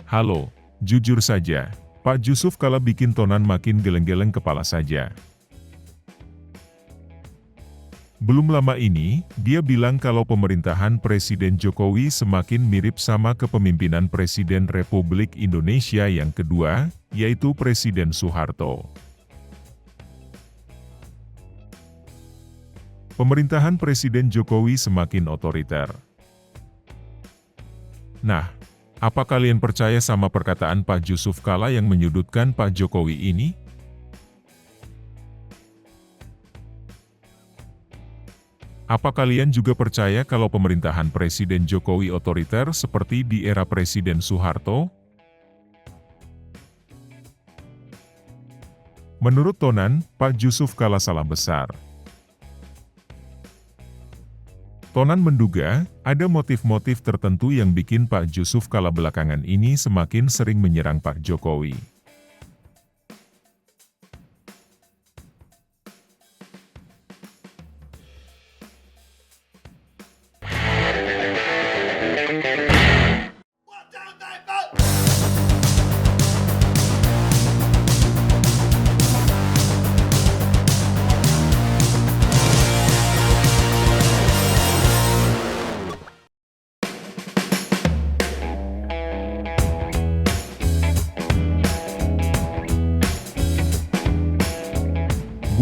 Halo, jujur saja, Pak Jusuf Kalla bikin Tonan makin geleng-geleng kepala saja. Belum lama ini, dia bilang kalau pemerintahan Presiden Jokowi semakin mirip sama kepemimpinan Presiden Republik Indonesia yang kedua, yaitu Presiden Soeharto. Pemerintahan Presiden Jokowi semakin otoriter. Nah, apa kalian percaya sama perkataan Pak Jusuf Kalla yang menyudutkan Pak Jokowi ini? Apa kalian juga percaya kalau pemerintahan Presiden Jokowi otoriter seperti di era Presiden Soeharto? Menurut Tonan, Pak Jusuf Kalla salah besar. Tonan menduga, ada motif-motif tertentu yang bikin Pak Jusuf Kalla belakangan ini semakin sering menyerang Pak Jokowi.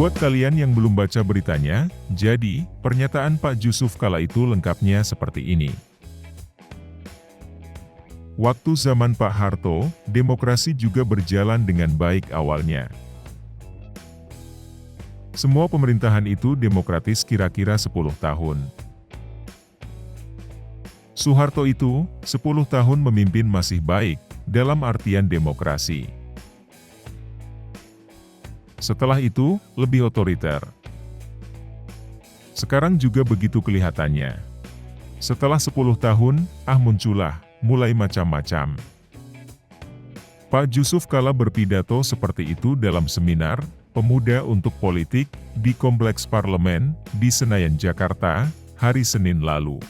Buat kalian yang belum baca beritanya, jadi, pernyataan Pak Jusuf Kalla itu lengkapnya seperti ini. Waktu zaman Pak Harto, demokrasi juga berjalan dengan baik awalnya. Semua pemerintahan itu demokratis kira-kira 10 tahun. Soeharto itu, 10 tahun memimpin masih baik, dalam artian demokrasi. Setelah itu, lebih otoriter. Sekarang juga begitu kelihatannya. Setelah 10 tahun, muncullah, mulai macam-macam. Pak Jusuf Kalla berpidato seperti itu dalam seminar, Pemuda untuk Politik, di Kompleks Parlemen, di Senayan, Jakarta, hari Senin lalu.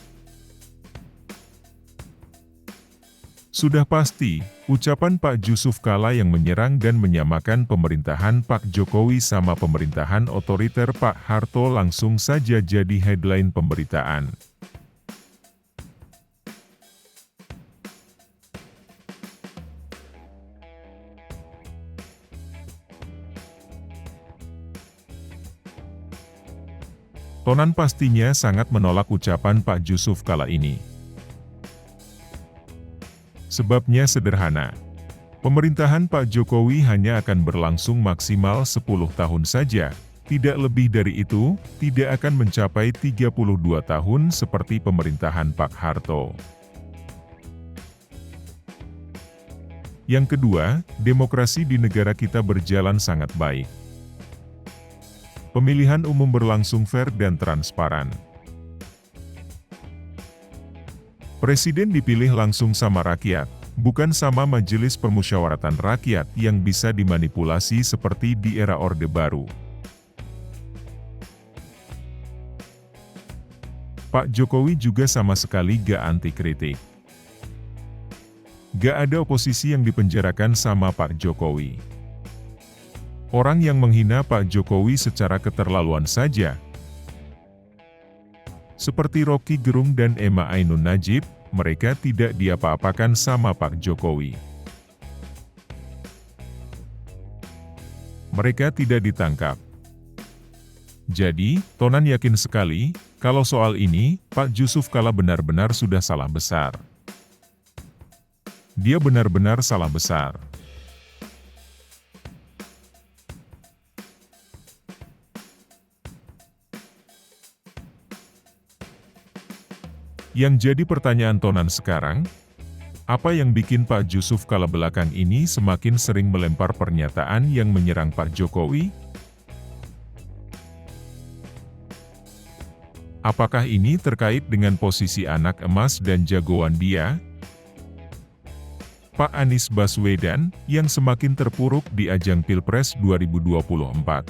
Sudah pasti, ucapan Pak Jusuf Kalla yang menyerang dan menyamakan pemerintahan Pak Jokowi sama pemerintahan otoriter Pak Harto langsung saja jadi headline pemberitaan. Tonan pastinya sangat menolak ucapan Pak Jusuf Kalla ini. Sebabnya sederhana. Pemerintahan Pak Jokowi hanya akan berlangsung maksimal 10 tahun saja, tidak lebih dari itu, tidak akan mencapai 32 tahun seperti pemerintahan Pak Harto. Yang kedua, demokrasi di negara kita berjalan sangat baik. Pemilihan umum berlangsung fair dan transparan. Presiden dipilih langsung sama rakyat, bukan sama Majelis Permusyawaratan Rakyat yang bisa dimanipulasi seperti di era Orde Baru. Pak Jokowi juga sama sekali gak anti kritik. Gak ada oposisi yang dipenjarakan sama Pak Jokowi. Orang yang menghina Pak Jokowi secara keterlaluan saja, seperti Rocky Gerung dan Emma Ainun Nadjib, mereka tidak diapa-apakan sama Pak Jokowi. Mereka tidak ditangkap. Jadi, Tonan yakin sekali, kalau soal ini, Pak Jusuf Kalla benar-benar sudah salah besar. Dia benar-benar salah besar. Yang jadi pertanyaan Tonan sekarang, apa yang bikin Pak Jusuf Kalla belakang ini semakin sering melempar pernyataan yang menyerang Pak Jokowi? Apakah ini terkait dengan posisi anak emas dan jagoan dia? Pak Anies Baswedan, yang semakin terpuruk di ajang Pilpres 2024.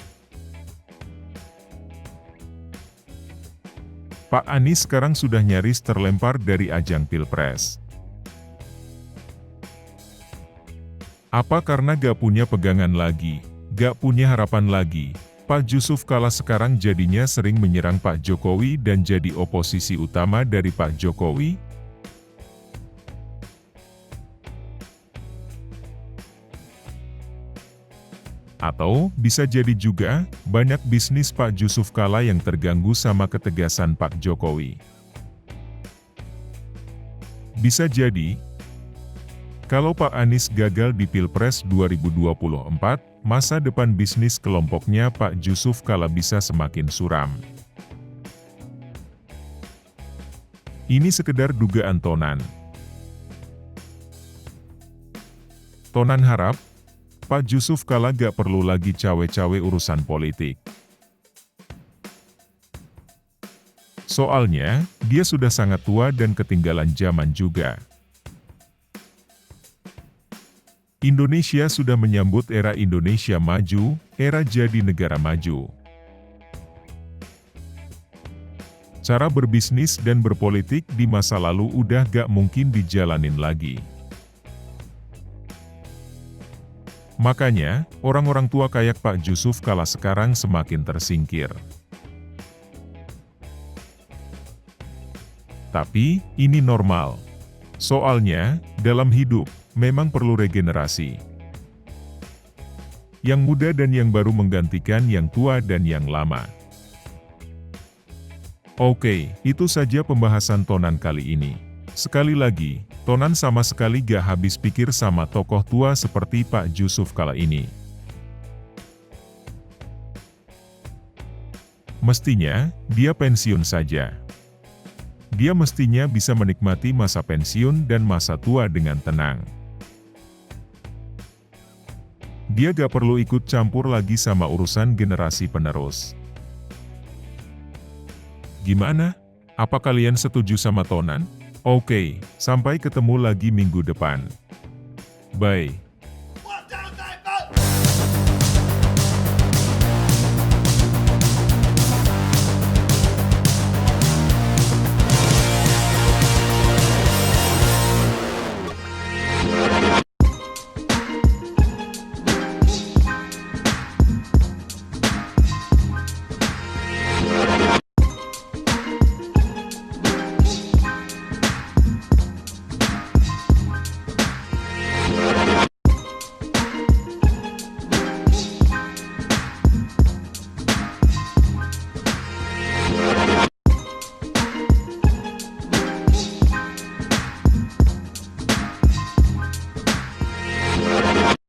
Pak Anies sekarang sudah nyaris terlempar dari ajang Pilpres. Apa karena gak punya pegangan lagi, gak punya harapan lagi, Pak Jusuf Kalla sekarang jadinya sering menyerang Pak Jokowi dan jadi oposisi utama dari Pak Jokowi? Atau, bisa jadi juga, banyak bisnis Pak Jusuf Kalla yang terganggu sama ketegasan Pak Jokowi. Bisa jadi, kalau Pak Anies gagal di Pilpres 2024, masa depan bisnis kelompoknya Pak Jusuf Kalla bisa semakin suram. Ini sekedar dugaan Tonan. Tonan harap, Pak Jusuf Kalla gak perlu lagi cawe-cawe urusan politik. Soalnya, dia sudah sangat tua dan ketinggalan zaman juga. Indonesia sudah menyambut era Indonesia maju, era jadi negara maju. Cara berbisnis dan berpolitik di masa lalu udah gak mungkin dijalanin lagi. Makanya, orang-orang tua kayak Pak Jusuf Kalla sekarang semakin tersingkir. Tapi, ini normal. Soalnya, dalam hidup, memang perlu regenerasi. Yang muda dan yang baru menggantikan yang tua dan yang lama. Oke, itu saja pembahasan Tonan kali ini. Sekali lagi, Tonan sama sekali gak habis pikir sama tokoh tua seperti Pak Jusuf Kalla ini. Mestinya, dia pensiun saja. Dia mestinya bisa menikmati masa pensiun dan masa tua dengan tenang. Dia gak perlu ikut campur lagi sama urusan generasi penerus. Gimana? Apa kalian setuju sama Tonan? Oke, sampai ketemu lagi minggu depan. Bye.